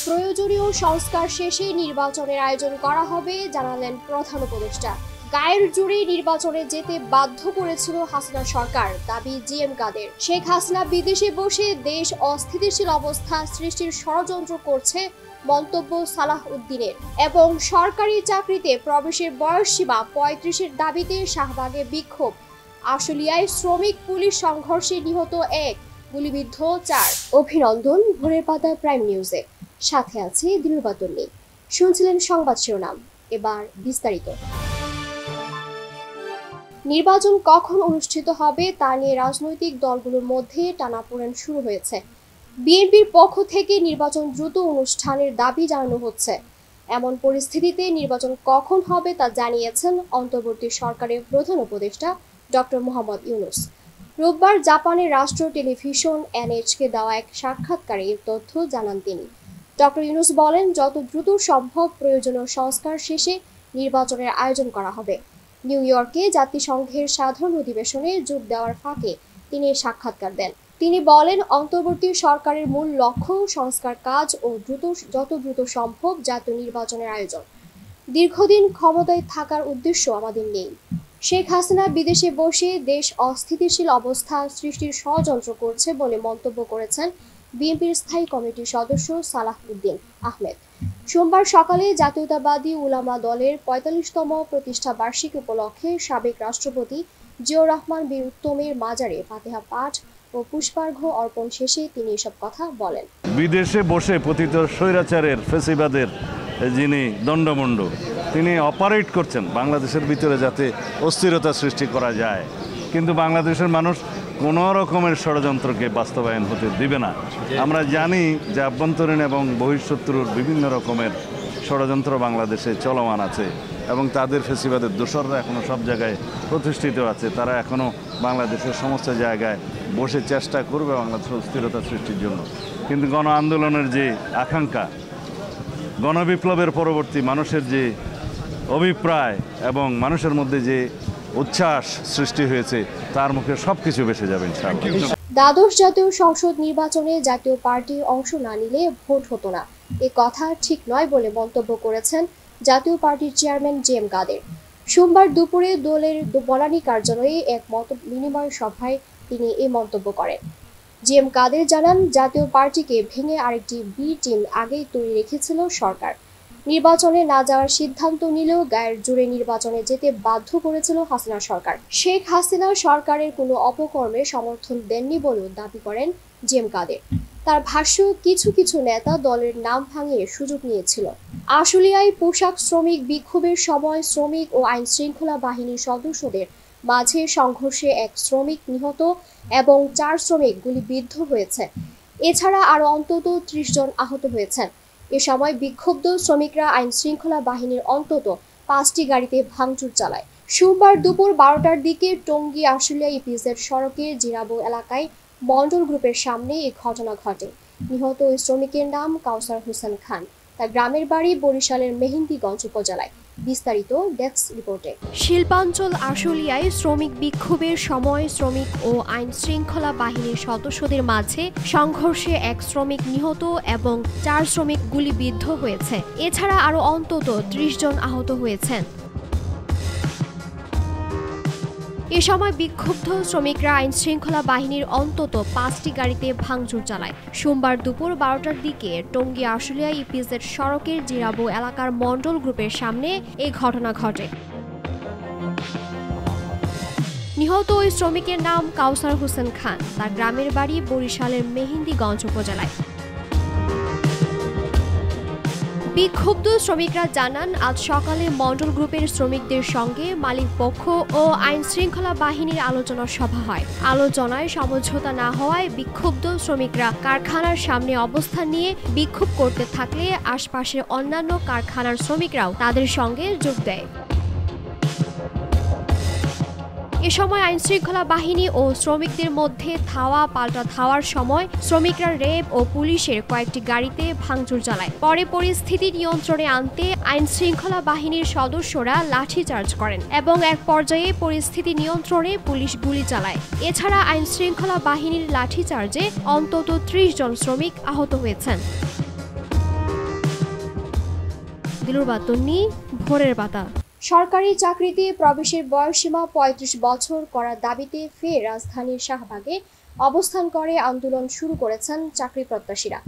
প্রয়োজনীয় সংস্কার শেষে নির্বাচনের আয়োজন করা হবে জানালেন প্রধান উপদেষ্টা। গায়ের জোরে নির্বাচনে যেতে বাধ্য করেছিল হাসিনা সরকার, দাবি জিএম কাদের। শেখ হাসিনা বিদেশে বসে দেশ অস্থিতিশীল অবস্থা সৃষ্টির ষড়যন্ত্র করছে মন্তব্য সালাহ উদ্দিনের। এবং সরকারি চাকরিতে প্রবেশের বয়সসীমা ৩৫-এর দাবিতে শাহবাগে বিক্ষোভ। আশুলিয়ায় শ্রমিক পুলিশ সংঘর্ষে নিহত ১, গুলিবিদ্ধ ৪। অভিনন্দন ভোরের পাতায় প্রাইম নিউজে, সাথে আছে দিলবাদন নেই। শুনছিলেন সংবাদ শিরোনাম, এবার বিস্তারিত। নির্বাচন কখন অনুষ্ঠিত হবে তা নিয়ে রাজনৈতিক দলগুলোর মধ্যে টানাপোড়েন শুরু হয়েছে। বিএনপির পক্ষ থেকে নির্বাচন দ্রুত অনুষ্ঠানের দাবি জানানো হচ্ছে। এমন পরিস্থিতিতে নির্বাচন কখন হবে তা জানিয়েছেন অন্তর্বর্তী সরকারের প্রধান উপদেষ্টা ডক্টর মোহাম্মদ ইউনূস। রোববার জাপানের রাষ্ট্র টেলিভিশন এনএইচকে দেওয়া এক সাক্ষাৎকারে এই তথ্য জানান তিনি। ডক্টর ইউনূস বলেন, যত দ্রুত সম্ভব প্রয়োজনীয় সংস্কার শেষে নির্বাচনের আয়োজন করা হবে। নিউ ইয়র্কে জাতিসংঘের সাধারণ অধিবেশনে যোগ দেওয়ার ফাঁকে তিনি সাক্ষাৎকার দেন। তিনি বলেন, অন্তর্বর্তী সরকারের মূল লক্ষ্য সংস্কার কাজ ও যত দ্রুত সম্ভব জাতীয় নির্বাচনের আয়োজন। দীর্ঘদিন ক্ষমতায় থাকার উদ্দেশ্য আমাদের নেই। শেখ হাসিনা বিদেশে বসে দেশ অস্থিতিশীল অবস্থা সৃষ্টির ষড়যন্ত্র করছে বলে মন্তব্য করেছেন বিএনপির স্থায়ী কমিটির সদস্য সালাহ উদ্দিন আহমেদ। সোমবার সকালে জাতীয়তাবাদী উলামা দলের ৪৫তম প্রতিষ্ঠা বার্ষিকী উপলক্ষে সাবেক রাষ্ট্রপতি জিয়াউর রহমান বীর উত্তমের মাজারে ফাতিহা পাঠ ও পুষ্পার্ঘ্য অর্পণ শেষে তিনি এসব কথা বলেন। বিদেশে বসে পতিত স্বৈরাচারের ফেসিবাদের যিনি দণ্ডমুণ্ড, তিনি অপারেট করছেন বাংলাদেশের ভিতরে যাতে অস্থিরতা সৃষ্টি করা যায়, কিন্তু বাংলাদেশের মানুষ কোনো রকমের ষড়যন্ত্রকে বাস্তবায়ন হতে দিবে না। আমরা জানি যে আভ্যন্তরীণ এবং বহিঃশত্রুর বিভিন্ন রকমের ষড়যন্ত্র বাংলাদেশে চলমান আছে এবং তাদের ফেসিবাদের দোসররা এখনও সব জায়গায় প্রতিষ্ঠিত আছে। তারা এখনও বাংলাদেশের সমস্ত জায়গায় বসে চেষ্টা করবে বাংলাদেশের অস্থিরতা সৃষ্টির জন্য। কিন্তু গণ আন্দোলনের যে আকাঙ্ক্ষা, গণবিপ্লবের পরবর্তী মানুষের যে অভিপ্রায় এবং মানুষের মধ্যে যে উচ্ছ্বাস সৃষ্টি হয়েছে, তার মুখে সবকিছু ভেসে যাবে ইনশাআল্লাহ। দ্বাদশ জাতীয় সংসদ নির্বাচনে জাতীয় পার্টি অংশ না নিলে ভোট হতো না, এ কথা ঠিক নয় বলে মন্তব্য করেছেন জাতীয় পার্টির চেয়ারম্যান জিএম কাদের। সোমবার দুপুরে দলের বনানী কার্যালয়ে এক মত বিনিময় সভায় তিনি এই মন্তব্য করেন। জিএম কাদের জানান, জাতীয় পার্টিকে ভেঙে আরেকটি বি টিম আগেই তৈরি রেখেছিল সরকার। নির্বাচনে না যাওয়ার সিদ্ধান্ত নিলেও গায়ের জোরে নির্বাচনে যেতে বাধ্য করেছিল হাসিনা সরকার। শেখ হাসিনা সরকারের কোনো অপকর্মে সমর্থন দেননি বলেও দাবি করেন জিএম কাদের। তার ভাষ্য, কিছু কিছু নেতা দলের নাম ভাঙিয়ে সুযোগ নিয়েছিল। আশুলিয়ায় পোশাক শ্রমিক বিক্ষোভের সময় শ্রমিক ও আইন শৃঙ্খলা বাহিনীর সদস্যদের মাঝে সংঘর্ষে ১ শ্রমিক নিহত এবং ৪ শ্রমিক গুলিবিদ্ধ হয়েছে। এছাড়া আরও অন্তত ৩০ জন আহত হয়েছেন। এ সময় বিক্ষুব্ধ শ্রমিকরা আইন শৃঙ্খলা বাহিনীর অন্তত ৫টি গাড়িতে ভাঙচুর চালায়। সোমবার দুপুর ১২টার দিকে টঙ্গী আশুলিয়া ইপিজেড সড়কের জিরাবো এলাকায় মন্ডল গ্রুপের সামনে এই ঘটনা ঘটে। নিহত ওই শ্রমিকের নাম কাউসার হোসেন খান। তার গ্রামের বাড়ি বরিশালের মেহেন্দিগঞ্জ উপজেলায়। বিস্তারিত ডেস্ক রিপোর্টে। শিল্পাঞ্চল আশুলিয়ায় শ্রমিক বিক্ষোভের সময় শ্রমিক ও আইন শৃঙ্খলা বাহিনীর সদস্যদের মাঝে সংঘর্ষে ১ শ্রমিক নিহত এবং ৪ শ্রমিক গুলিবিদ্ধ হয়েছে। এছাড়া আরও অন্তত ৩০ জন আহত হয়েছেন। এ সময় বিক্ষুব্ধ শ্রমিকরা আইন শৃঙ্খলা বাহিনীর অন্তত ৫টি গাড়িতে ভাঙচুর চালায়। সোমবার দুপুর ১২টার দিকে টঙ্গী আশুলিয়া ইপিজেড সড়কের জিরাবো এলাকার মন্ডল গ্রুপের সামনে এই ঘটনা ঘটে। নিহত ওই শ্রমিকের নাম কাউসার হোসেন খান। তার গ্রামের বাড়ি বরিশালের মেহেন্দিগঞ্জ উপজেলায়। বিক্ষুব্ধ শ্রমিকরা জানান, আজ সকালে মন্ডল গ্রুপের শ্রমিকদের সঙ্গে মালিক পক্ষ ও আইন শৃঙ্খলা বাহিনীর আলোচনা সভা হয়। আলোচনায় সমঝোতা না হওয়ায় বিক্ষুব্ধ শ্রমিকরা কারখানার সামনে অবস্থান নিয়ে বিক্ষোভ করতে থাকলে আশপাশের অন্যান্য কারখানার শ্রমিকরাও তাদের সঙ্গে যোগ দেয়। এ সময় আইন শৃঙ্খলা বাহিনী ও শ্রমিকদের মধ্যে ধাওয়া পাল্টা ধাওয়ার সময় শ্রমিকরা র্যাব ও পুলিশের কয়েকটি গাড়িতে ভাঙচুর চালায়। পরে পরিস্থিতি নিয়ন্ত্রণে আনতে আইন শৃঙ্খলা বাহিনীর সদস্যরা লাঠিচার্জ করেন এবং এক পর্যায়ে পরিস্থিতি নিয়ন্ত্রণে পুলিশ গুলি চালায়। এছাড়া আইন শৃঙ্খলা বাহিনীর লাঠিচার্জে অন্তত ৩০ জন শ্রমিক আহত হয়েছেন। দিলুর বাতনি, ভোরের পাতা। সরকারি চাকরিতে প্রবেশের বয়সসীমা ৩৫ বছর করার দাবিতে ফের রাজধানীর শাহবাগে অবস্থান করে আন্দোলন শুরু করেছেন চাকরি প্রত্যাশীরা।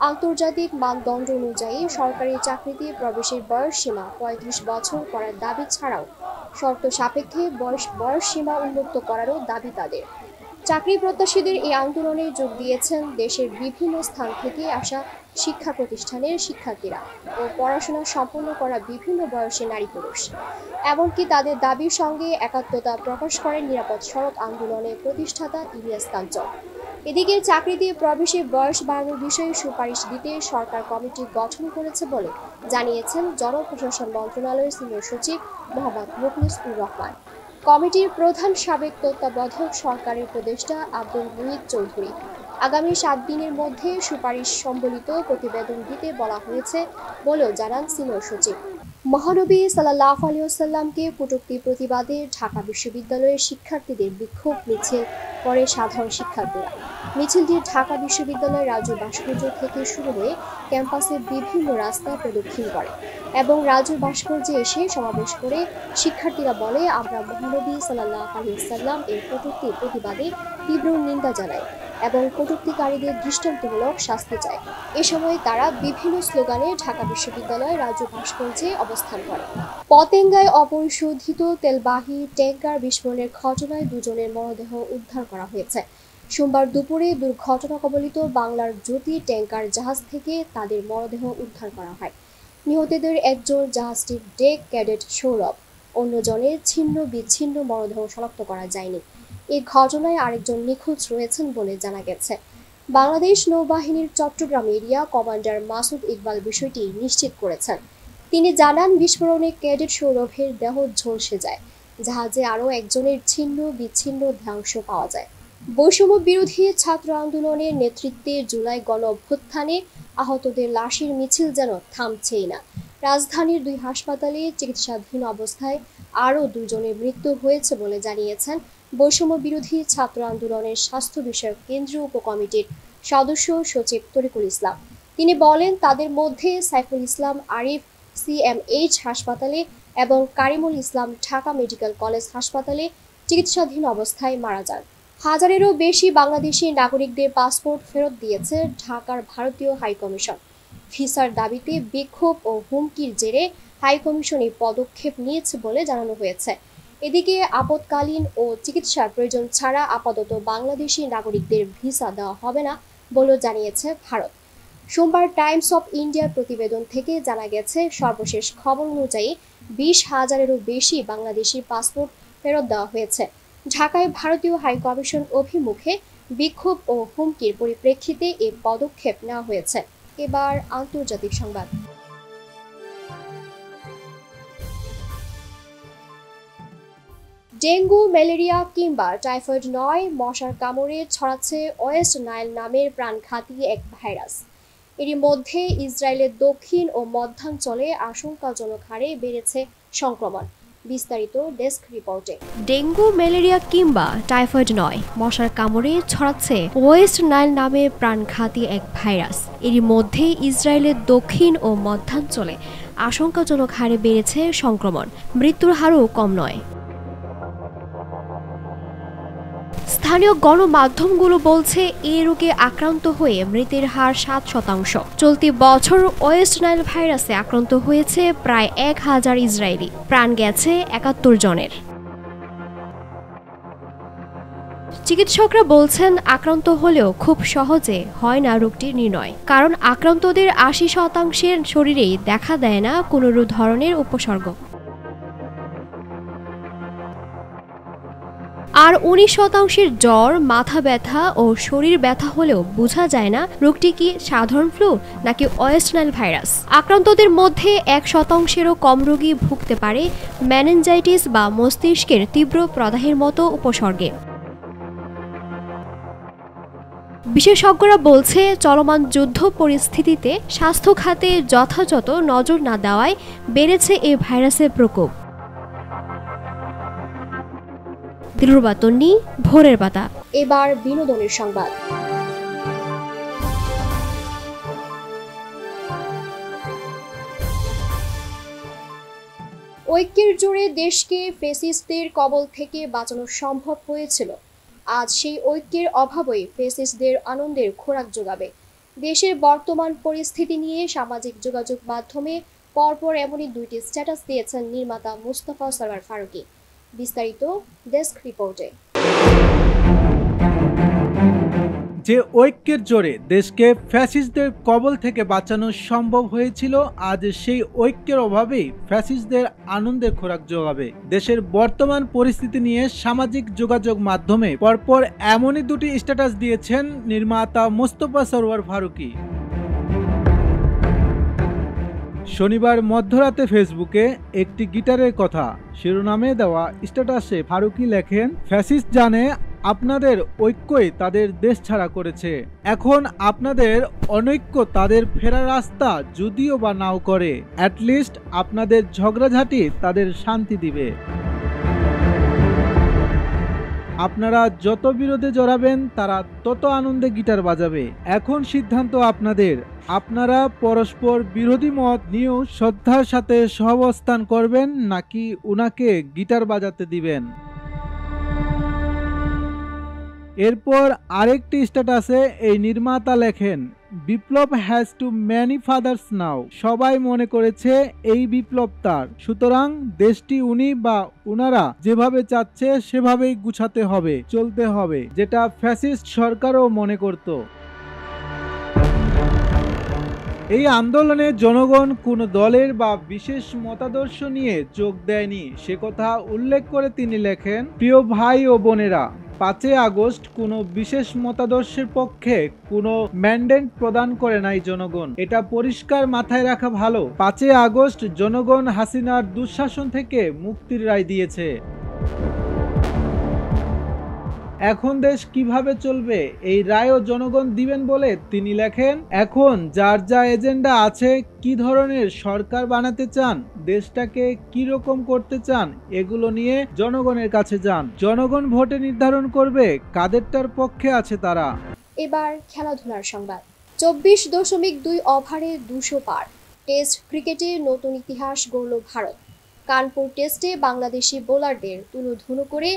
আন্তর্জাতিক মানদণ্ড অনুযায়ী সরকারি চাকরিতে প্রবেশের বয়সসীমা ৩৫ বছর করার দাবি ছাড়াও শর্ত সাপেক্ষে বয়সসীমা উন্মুক্ত করারও দাবি তাদের। চাকরি প্রত্যাশীদের এই আন্দোলনে যোগ দিয়েছেন দেশের বিভিন্ন স্থান থেকে আসা শিক্ষা প্রতিষ্ঠানের শিক্ষার্থীরা ও পড়াশোনা সম্পন্ন করা বিভিন্ন বয়সী নারী পুরুষ। এমনকি তাদের দাবির সঙ্গে একাত্মতা প্রকাশ করেন নিরাপদ সড়ক আন্দোলনের প্রতিষ্ঠাতা ইলিয়াস কাঞ্চন। এদিকে চাকরিতে প্রবেশের বয়স বাড়ানোর বিষয়ে সুপারিশ দিতে সরকার কমিটি গঠন করেছে বলে জানিয়েছেন জনপ্রশাসন মন্ত্রণালয়ের সিনিয়র সচিব মোহাম্মদ মুখলিসুর রহমান। কমিটির প্রধান সাবেক তত্ত্বাবধায়ক সরকারের উপদেষ্টা আব্দুল মুহিত চৌধুরী। আগামী ৭ দিনের মধ্যে সুপারিশ সম্বলিত প্রতিবেদন দিতে বলা হয়েছে বলেও জানান সিনিয়র সচিব। মহানবী সাল্লাল্লাহু আলাইহি ওয়াসাল্লামকে কটূক্তি প্রতিবাদে ঢাকা বিশ্ববিদ্যালয়ের শিক্ষার্থীদের বিক্ষোভ মিছিল করে সাধারণ শিক্ষার্থীরা। মিছিলটি ঢাকা বিশ্ববিদ্যালয়ের রাজু ভাস্কর্য থেকে শুরু হয়ে ক্যাম্পাসের বিভিন্ন রাস্তা প্রদক্ষিণ করে এবং রাজু ভাস্কর্যে এসে সমাবেশ করে শিক্ষার্থীরা বলে, আমরা মহানবী সাল্লাল্লাহু আলাইহি ওয়াসাল্লাম এর কটূক্তি প্রতিবাদে তীব্র নিন্দা জানাই এবং কটূক্তিকারীদের দৃষ্টান্তমূলক শাস্তি চায়। এ সময় তারা বিভিন্ন স্লোগানে ঢাকা বিশ্ববিদ্যালয়ের রাজু ভাস্কর্যে অবস্থান করে। পতেঙ্গায় অপরিশোধিত তেলবাহী ট্যাংকার বিস্ফোরণের ঘটনায় 2 জনের মরদেহ উদ্ধার করা হয়েছে। সোমবার দুপুরে দুর্ঘটনা কবলিত বাংলার জ্যোতি ট্যাংকার জাহাজ থেকে তাদের মরদেহ উদ্ধার করা হয়। নিহতদের একজন জাহাজটির ডেক ক্যাডেট সৌরভ, অন্যজনের ছিন্ন বিচ্ছিন্ন মরদেহ শনাক্ত করা যায়নি। এই ঘটনায় আরেকজন নিখোঁজ রয়েছেন বলে জানা গেছে। বাংলাদেশ নৌবাহিনীর চট্টগ্রাম এরিয়া কমান্ডার মাসুদ ইকবাল বিষয়টি নিশ্চিত করেছেন। তিনি জানান, বিস্ফোরণে ক্যাডেট সৌরভের দেহ ঝলসে যায়। জাহাজে আরও একজনের ছিন্ন বিচ্ছিন্ন দেহাংশ পাওয়া যায়। বৈষম্য বিরোধী ছাত্র আন্দোলনের নেতৃত্বে জুলাই গণ অভ্যুত্থানে আহতদের লাশের মিছিল যেন থামছেই না। রাজধানীর 2 হাসপাতালে চিকিৎসাধীন অবস্থায় আরও 2 জনের মৃত্যু হয়েছে বলে জানিয়েছেন বৈষম্য বিরোধী ছাত্র আন্দোলনের স্বাস্থ্য বিষয়ক কেন্দ্রীয় উপকমিটির সদস্য সচিব তরিকুল ইসলাম। তিনি বলেন, তাদের মধ্যে সাইফুল ইসলাম আরিফ সিএমএইচ হাসপাতালে এবং কারিমুল ইসলাম ঢাকা মেডিকেল কলেজ হাসপাতালে চিকিৎসাধীন অবস্থায় মারা যান। 1000-এরও বেশি বাংলাদেশি নাগরিকদের পাসপোর্ট ফেরত দিয়েছে ঢাকার ভারতীয় হাইকমিশন। ভিসার দাবিতে বিক্ষোভ ও হুমকির জেরে হাইকমিশন এই পদক্ষেপ নিয়েছে বলে জানানো হয়েছে। এদিকে আপৎকালীন ও চিকিৎসার প্রয়োজন ছাড়া আপাতত বাংলাদেশি নাগরিকদের ভিসা দেওয়া হবে না বলেও জানিয়েছে ভারত। সোমবার টাইমস অফ ইন্ডিয়ার প্রতিবেদন থেকে জানা গেছে, সর্বশেষ খবর অনুযায়ী 20,000-এরও বেশি বাংলাদেশি পাসপোর্ট ফেরত দেওয়া হয়েছে। ঢাকায় ভারতীয় হাইকমিশন অভিমুখে বিক্ষোভ ও হুমকির পরিপ্রেক্ষিতে এই পদক্ষেপ নেওয়া হয়েছে। এবার আন্তর্জাতিক সংবাদ। ডেঙ্গু, ম্যালেরিয়া কিংবা টাইফয়েড নয়, মশার কামড়ে ছড়াচ্ছে ওয়েস্ট নাইল নামের প্রাণঘাতী এক ভাইরাস। এরই মধ্যে ইসরায়েলের দক্ষিণ ও মধ্যাঞ্চলে আশঙ্কাজনক হারে বেড়েছে সংক্রমণ। বিস্তারিত ডেস্ক রিপোর্টে। ডেঙ্গু, ম্যালেরিয়া কিংবা টাইফয়েড নয়, মশার কামড়ে ছড়াচ্ছে ওয়েস্ট নাইল নামে প্রাণঘাতী এক ভাইরাস। এরই মধ্যে ইসরায়েলের দক্ষিণ ও মধ্যাঞ্চলে আশঙ্কাজনক হারে বেড়েছে সংক্রমণ। মৃত্যুর হারও কম নয়। স্থানীয় গণমাধ্যমগুলো বলছে, এই রোগে আক্রান্ত হয়ে মৃতের হার 7%। চলতি বছর ওয়েস্ট নাইল ভাইরাসে আক্রান্ত হয়েছে প্রায় 1000 ইসরায়েলি, প্রাণ গেছে 71 জনের। চিকিৎসকরা বলছেন, আক্রান্ত হলেও খুব সহজে হয় না রোগটির নির্ণয়, কারণ আক্রান্তদের 80% শরীরেই দেখা দেয় না কোনো ধরনের উপসর্গ। আর 19% জ্বর, মাথা ব্যথা ও শরীর ব্যথা হলেও বোঝা যায় না রোগটি কি সাধারণ ফ্লু নাকি ওয়েস্ট নাইল ভাইরাস। আক্রান্তদের মধ্যে 1%-এরও কম রোগী ভুগতে পারে মেনিনজাইটিস বা মস্তিষ্কের তীব্র প্রদাহের মতো উপসর্গে। বিশেষজ্ঞরা বলছে, চলমান যুদ্ধ পরিস্থিতিতে স্বাস্থ্য খাতে যথাযথ নজর না দেওয়ায় বেড়েছে এই ভাইরাসের প্রকোপ। দিলুর বাতনি, ভোরের পাতা। এবার বিনোদনের সংবাদ। ঐক্যের জোরে দেশকে ফ্যাসিস্টদের কবল থেকে বাঁচানো সম্ভব হয়েছিল। আজ সেই ঐক্যের অভাবই ফ্যাসিস্টদের আনন্দের খোরাক যোগাবে। দেশের বর্তমান পরিস্থিতি নিয়ে সামাজিক যোগাযোগ মাধ্যমে পরপর এমনই দুইটি স্ট্যাটাস দিয়েছেন নির্মাতা মুস্তাফা সরওয়ার ফারুকী। বিস্তারিত ডেস্ক রিপোর্টে। যে ঐক্যের জোরে দেশকে ফ্যাসিস্টদের কবল থেকে বাঁচানো সম্ভব হয়েছিল, আজ সেই ঐক্যের অভাবেই ফ্যাসিস্টদের আনন্দের খোরাক যোগাবে। দেশের বর্তমান পরিস্থিতি নিয়ে সামাজিক যোগাযোগ মাধ্যমে পরপর এমনই দুটি স্ট্যাটাস দিয়েছেন নির্মাতা মুস্তাফা সরওয়ার ফারুকী। শনিবার মধ্যরাতে ফেসবুকে একটি গিটারের কথা শিরোনামে দেওয়া স্ট্যাটাসে ফারুকী লেখেন, ফ্যাসিস্ট জানে আপনাদের ঐক্যই তাদের দেশ ছাড়া করেছে। এখন আপনাদের অনৈক্য তাদের ফেরার রাস্তা যদিও বা নাও করে, অ্যাটলিস্ট আপনাদের ঝগড়াঝাটি তাদের শান্তি দিবে। আপনারা যত বিরোধে জড়াবেন তারা তত আনন্দে গিটার বাজাবে। এখন সিদ্ধান্ত আপনাদের। আপনারা পরস্পর বিরোধী মত নিয়েও শ্রদ্ধার সাথে সহাবস্থান করবেন নাকি উনাকে গিটার বাজাতে দিবেন। এরপর আরেকটি স্ট্যাটাসে এই নির্মাতা লেখেন, বিপ্লব হ্যাজ টু ম্যানি ফাদার্স নাও। সবাই মনে করেছে এই বিপ্লব তার, সুতরাং দেশটি উনি বা উনারা যেভাবে চাচ্ছে সেভাবেই গুছাতে হবে, চলতে হবে, যেটা ফ্যাসিস্ট সরকারও মনে করত। এই আন্দোলনে জনগণ কোনো দলের বা বিশেষ মতাদর্শ নিয়ে যোগ দেয়নি, সে কথা উল্লেখ করে তিনি লেখেন, প্রিয় ভাই ও বোনেরা, 5 আগস্ট কোনো বিশেষ মতাদর্শের পক্ষে কোনো ম্যান্ডেট প্রদান করে নাই জনগণ। এটা পরিষ্কার মাথায় রাখা ভালো। 5 আগস্ট জনগণ হাসিনার দুঃশাসন থেকে মুক্তির রায় দিয়েছে। এখন দেশ কিভাবে চলবে এই রায়ও জনগণ দিবেন বলে তিনি লেখেন, এখন যার যা এজেন্ডা আছে, কি ধরনের সরকার বানাতে চান, দেশটাকে কি রকম করতে চান, এগুলো নিয়ে জনগণের কাছে যান। জনগণ ভোটে নির্ধারণ করবে কাদেরটার পক্ষে আছে তারা। এবার খেলাধুলার সংবাদ। 24.2 ওভারে 200 পার। টেস্ট ক্রিকেটে নতুন ইতিহাস গড়ল ভারত। কানপুর টেস্টে বাংলাদেশি বোলারদের তুলোধুনো করে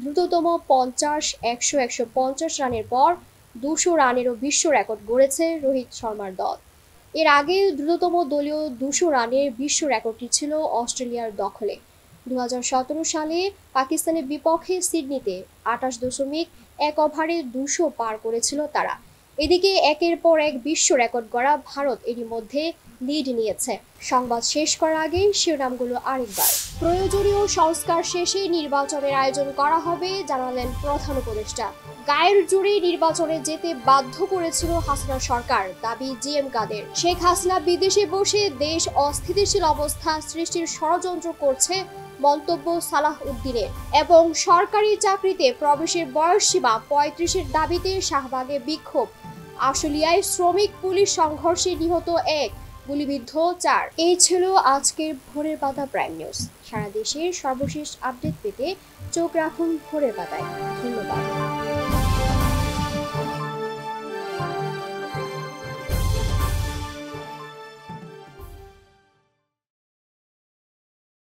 দ্রুততম 50, 100, 150 রানের পর 200 রানেরও বিশ্ব রেকর্ড গড়েছে রোহিত শর্মার দল। এর আগে দ্রুততম দলীয় 200 রানের বিশ্ব রেকর্ডটি ছিল অস্ট্রেলিয়ার দখলে। 2017 সালে পাকিস্তানের বিপক্ষে সিডনিতে 28.1 ওভারে 200 পার করেছিল তারা। এদিকে একের পর এক বিশ্ব রেকর্ড গড়া ভারত এরই মধ্যে লিড নিয়েছে। সংবাদ শেষ করার আগে শিরোনামগুলো আরেকবার। প্রয়োজনীয় সংস্কার শেষে নির্বাচনের আয়োজন করা হবে জানালেন প্রধান উপদেষ্টা। গায়ের জোরে নির্বাচনে যেতে বাধ্য করেছিল হাসিনা সরকার, দাবি জিএম কাদের। শেখ হাসিনা বিদেশে বসে দেশ অস্থিতিশীল অবস্থা সৃষ্টির ষড়যন্ত্র করছে মন্তব্য সালাহ উদ্দিনের। এবং সরকারি চাকরিতে প্রবেশের বয়সসীমা 35-এর দাবিতে শাহবাগে বিক্ষোভ। আশুলিয়ায় শ্রমিক পুলিশ সংঘর্ষে নিহত 1, গুলিবিদ্ধ 4। এই ছিল আজকের ভোরের পাতা প্রাইম নিউজ। সারা দেশের সর্বশেষ আপডেট পেতে চোখ রাখুন ভোরের পাতায়। ধন্যবাদ।